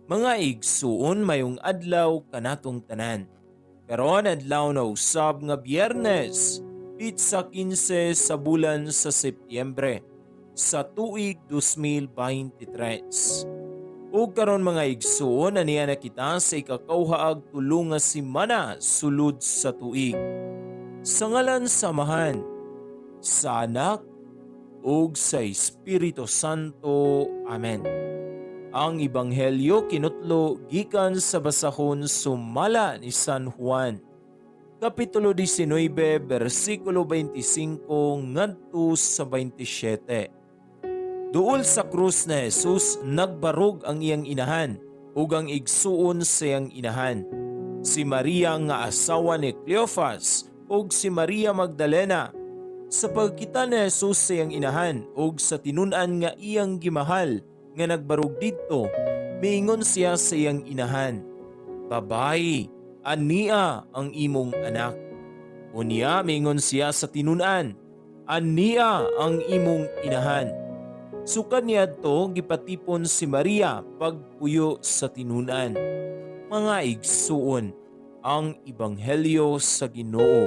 Mga igsuon mayong adlaw kanatong tanan. Karon adlaw na usab nga Biyernes, pitsa 15 sa bulan sa Setyembre sa tuig 2023. Ug karon mga igsuon aniya na kita sa ikakauhaag tulo nga semana sulod sa tuig. Sa ngalan samahan sa Anak ug sa Espiritu Santo. Amen. Ang Ebanghelyo kinutlo gikan sa basahon sumala ni San Juan. Kapitulo 19, versikulo 25 ngadto sa 27. Duol sa krus na Jesus nagbarog ang iyang inahan ug ang igsuon sa iyang inahan. Si Maria nga asawa ni Cleophas ug si Maria Magdalena. Sa pagkita ni Jesus sa iyang inahan ug sa tinun-an nga iyang gimahal nga nagbarog didto, miingon siya sa iyang inahan, "Babayi, ania ang imong anak." Unya miingon siya sa tinun-an, "Ania ang imong inahan." Sukad niadto gipatipon si Maria pagpuyo sa tinun-an. Mga igsuon, ang Ebanghelyo sa Ginoo.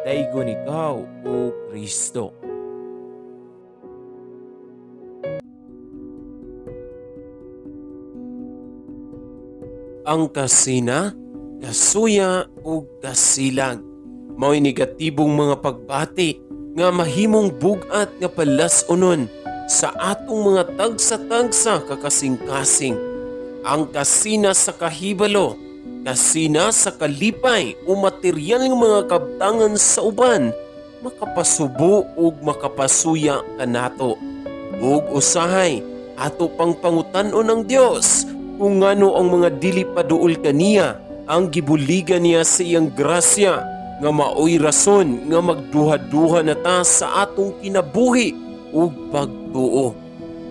Daygon ikaw, O Kristo. Ang kasina, kasuya o kasilag. Mao'y negatibong mga pagbati nga mahimong bugat nga palas-unon sa atong mga tagsa-tagsa kakasing-kasing. Ang kasina sa kahibalo, kasina sa kalipay o materyal ng mga kabtangan sa uban, makapasubo o makapasuya kanato. Ug usahay, ato pang pangutan-on ng Dios kung ngano ang mga dili paduol kaniya ang gibuligan niya sa iyang grasya nga maoy rason nga magduha-duha na ta sa atong kinabuhi ug pagtuo.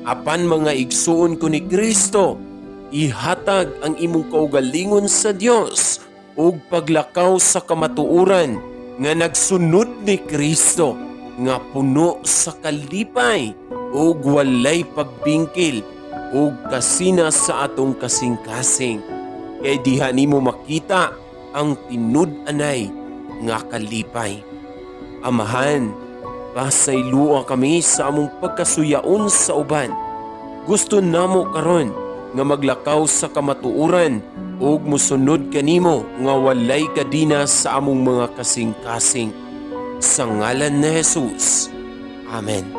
Apan mga igsuon ko ni Kristo, ihatag ang imong kaugalingon sa Dios ug paglakaw sa kamatuoran nga nagsunod ni Kristo nga puno sa kalipay ug walay pagbingkil ug kasina sa atong kasing-kasing. Kay diha nimo makita ang tinud-anay nga kalipay. Amahan, pasaylua kami sa among pagkasuyaon sa uban. Gusto namo karon nga maglakaw sa kamatuoran ug mosunod kanimo nga walay kadina sa among mga kasing-kasing. Sa ngalan ni Jesus. Amen.